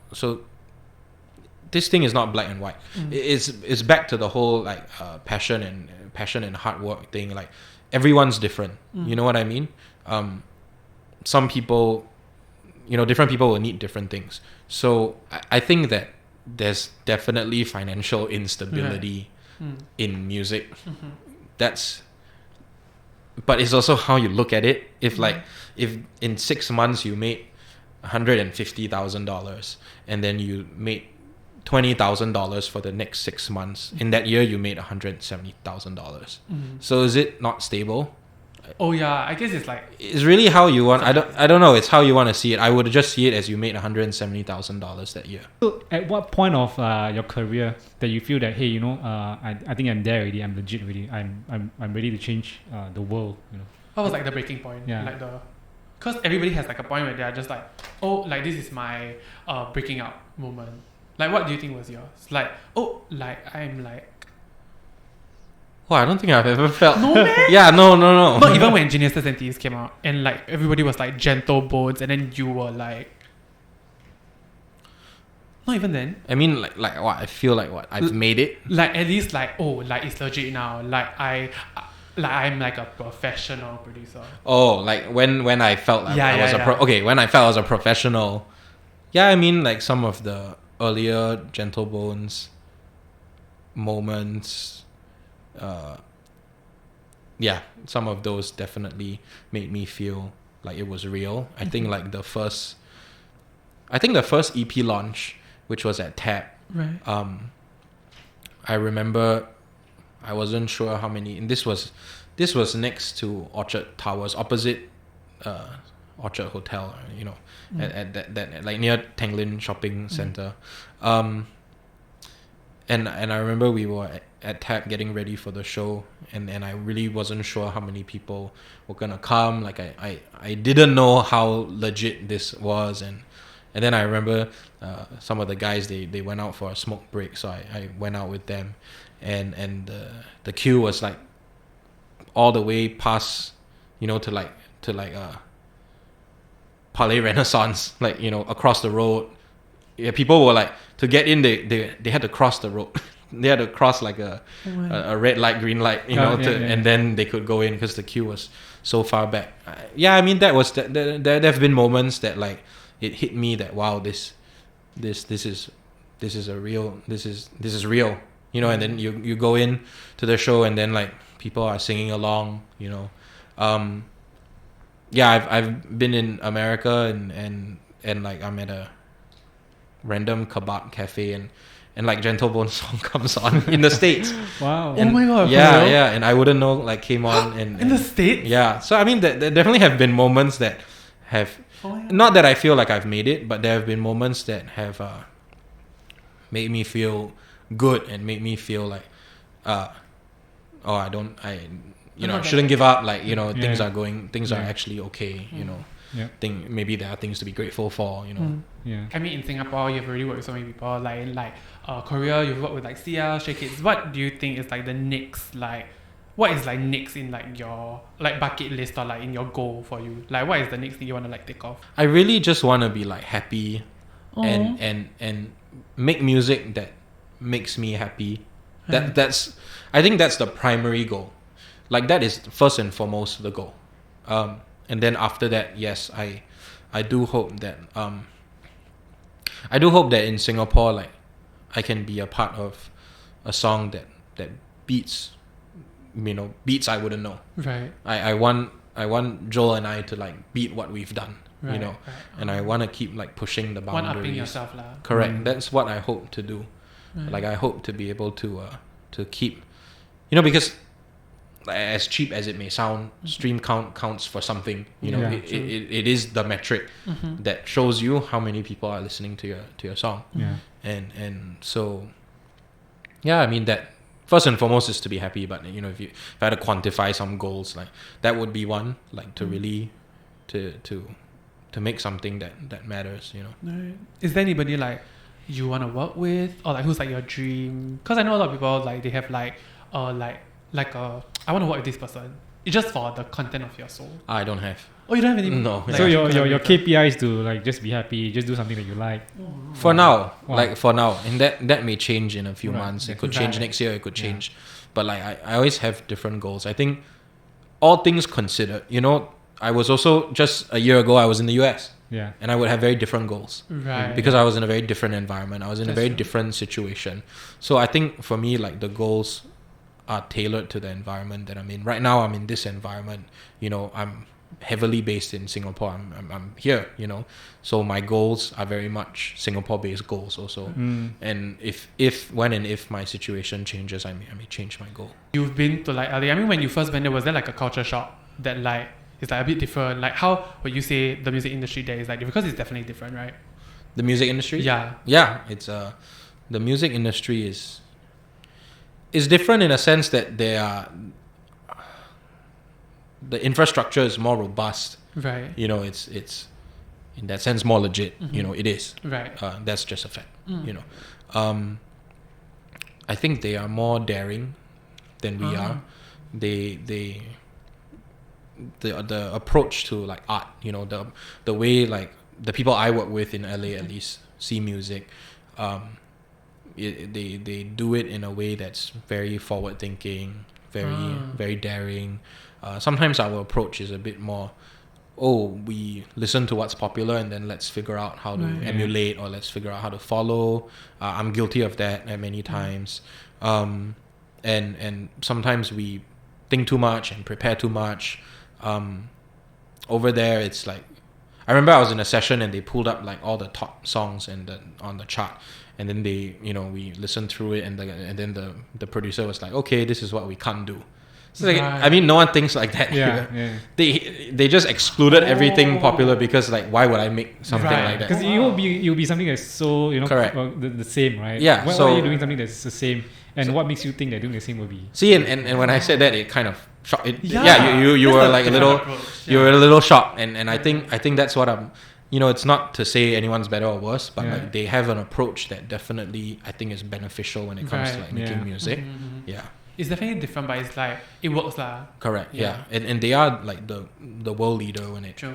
this thing is not black and white. It's back to the whole like passion and hard work thing. Like everyone's different. You know what I mean? Some people, different people will need different things. So I think that there's definitely financial instability in music. But it's also how you look at it. If in 6 months you made $150,000 and then you made $20,000 for the next 6 months, in that year you made $170,000. So is it not stable? Oh yeah, I guess it's like it's really how you want. I don't know. It's how you want to see it. I would just see it as you made $170,000 that year. So at what point of your career that you feel that hey, I think I'm there already. I'm legit already. I'm ready to change the world. What was like the breaking point? Yeah. Like because everybody has like a point where they are just like, oh, like this is my breaking out moment? Like, what do you think was yours? Like, oh, like I'm like. Well, I don't think I've ever felt. No, man. Yeah, no. Not even when Geniuses and Thieves came out, and like everybody was like gentle bones, and then you were like. Not even then. I mean, like what? I feel like what? I've made it. Like at least like, oh, like it's legit now. Like I'm like a professional producer. Oh, like when I felt like I was when I felt I was a professional. Yeah, I mean, like some of the earlier Gentle Bones moments. Yeah, some of those definitely made me feel like it was real. I think like the first EP launch, which was at Tap. Right. I remember I wasn't sure how many, and this was next to Orchard Towers, opposite Orchard Hotel, you know, at that like near Tanglin Shopping Center. And I remember we were at Tap getting ready for the show, and I really wasn't sure how many people were gonna come. Like I didn't know how legit this was, and then I remember some of the guys they went out for a smoke break, so I went out with them, and the queue was like all the way past, you know, to like Palais Renaissance, like, you know, across the road. Yeah, people were like, to get in, they had to cross the road. They had to cross like a red light, green light, you know, and then they could go in because the queue was so far back. Yeah, I mean, that was there have been moments that like it hit me that wow, this is real, you know. And then you go in to the show, and then like people are singing along, you know. Yeah, I've been in America and like I'm at a random kebab cafe, and like Gentle Bones song comes on in the States. Wow. And oh my god. yeah, and I wouldn't know, like, came on and in the States. Yeah, so I mean there definitely have been moments that have not that I feel like I've made it, but there have been moments that have made me feel good and made me feel like shouldn't give up, like, you know, things are actually okay, you know. Yeah. Think maybe there are things to be grateful for, you know. Yeah. I mean, in Singapore, you've already worked with so many people. Like in Korea, you've worked with like Sia, Stray Kids. What do you think is like the next, like, what is like next in like your like bucket list, or like in your goal for you? Like, what is the next thing you want to like take off? I really just want to be like happy and make music that makes me happy. That's I think that's the primary goal. Like that is first and foremost the goal. And then after that, yes, I do hope that in Singapore, like, I can be a part of a song that beats I wouldn't know. Right. I want Joel and I to like beat what we've done, right, you know, right. And I want to keep like pushing the boundaries. One-upping yourself, lah. Correct. That's what I hope to do. Right. Like I hope to be able to keep, you know, because as cheap as it may sound, stream count counts for something, you know. It is the metric that shows you how many people are listening to your song. And so yeah, I mean, that first and foremost is to be happy, but you know, if I had to quantify some goals, like that would be one, like to really to make something that matters, you know. Right. Is there anybody like you want to work with, or like who's like your dream? Because I know a lot of people like they have like I want to work with this person. It's just for the content of your soul. I don't have. Oh, you don't have any? No. So your KPI is to like just be happy, just do something that you like. For now, Wow. like for now, and that may change in a few months. It could change Right. next year. It could change, but like I always have different goals. I think all things considered, you know, I was also just a year ago I was in the US. Yeah. And I would have very different goals. Right. Because I was in a very different environment. I was in a That's very true. different situation. So I think for me, like, the goals are tailored to the environment that I'm in. Right now, I'm in this environment. You know, I'm heavily based in Singapore. I'm here, you know. So my goals are very much Singapore-based goals also. And if my situation changes, I may change my goal. You've been to like LA. I mean, when you first went there, was there like a culture shock that like is like a bit different? Like, how would you say the music industry there is like, because it's definitely different, right? The music industry? Yeah. Yeah, it's the music industry is different in a sense that the infrastructure is more robust. Right. You know, it's in that sense more legit. You know, it is. Right. That's just a fact. You know, I think they are more daring than we are. The approach to like art, you know, the way like the people I work with in LA at least see music, they do it in a way that's very forward thinking, very daring. Sometimes our approach is a bit more, we listen to what's popular and then let's figure out how to emulate, or let's figure out how to follow. I'm guilty of that many times. And sometimes we think too much and prepare too much. Over there, it's like, I remember I was in a session and they pulled up like all the top songs on the chart, and then they, you know, we listened through it, and then the producer was like, okay, this is what we can't do. So like, I mean, no one thinks like that. They just excluded everything popular because like, why would I make something like that? Because you'll be something that's so, you know, correct. The same, right? Yeah. Why are you doing something that's the same? And what makes you think that doing the same will be? See, and when I said that, it kind of shocked. You were like a little, you were a little shocked, and I think that's what I'm. You know, it's not to say anyone's better or worse, but like they have an approach that definitely I think is beneficial when it comes to like making music. Yeah. It's definitely different, but it's like it works lah. Correct. Yeah. And they are like the world leader when it. True.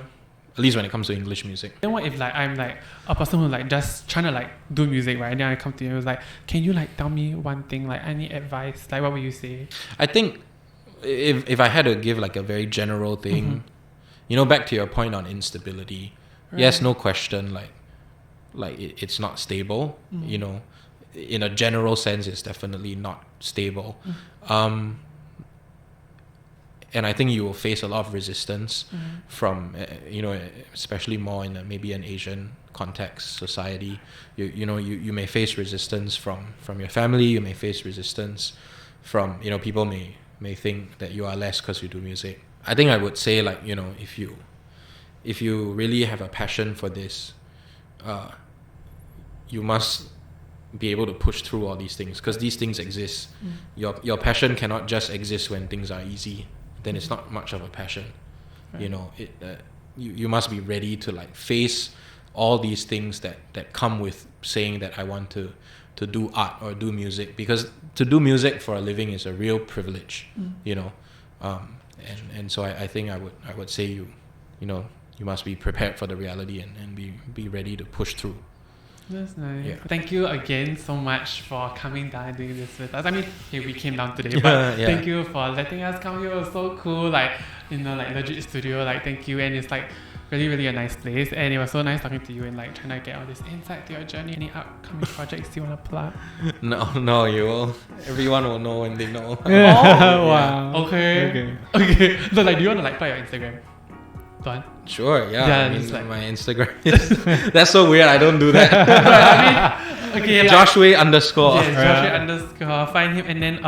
At least when it comes to English music. Then what if like I'm like a person who like just trying to like do music, right? And then I come to you and was like, can you like tell me one thing, like any advice? Like what would you say? I think if I had to give like a very general thing, you know, back to your point on instability. Right. Yes, no question, like it's not stable. You know, in a general sense, it's definitely not stable. And I think you will face a lot of resistance from, you know, especially more in maybe an Asian context, society. You may face resistance from your family. You may face resistance from, you know, people may think that you are less because you do music. I think I would say, like, you know, if you really have a passion for this, you must be able to push through all these things, because these things exist. Your passion cannot just exist when things are easy. Then it's not much of a passion. Right. You know, you must be ready to like face all these things that come with saying that I want to do art or do music, because to do music for a living is a real privilege. You know, and so I think I would say you know, you must be prepared for the reality and be ready to push through. That's nice. Yeah. Thank you again so much for coming down and doing this with us. I mean, we came down today, but thank you for letting us come here. It was so cool, like, you know, like legit studio. Like, thank you, and it's like really, really a nice place. And it was so nice talking to you and like trying to get all this insight to your journey. Any upcoming projects you want to plug? No, you will. Everyone will know when they know. Wow. Okay. So like, do you want to like plug your Instagram? Done. Sure, yeah. I mean, like, my Instagram is that's so weird. I don't do that. I mean, okay, Joshua_. Yes, Joshua_. Find him, and then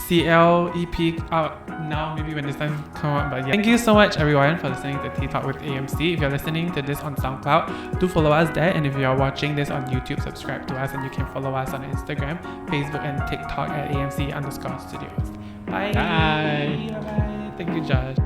CL EP out now. Maybe when this time come out. But yeah, thank you so much everyone for listening to Tea Talk with AMC. If you're listening to this on SoundCloud, do follow us there. And if you're watching this on YouTube, subscribe to us, and you can follow us on Instagram, Facebook, and TikTok at AMC_studios. Bye. Bye. Bye. Thank you, Josh.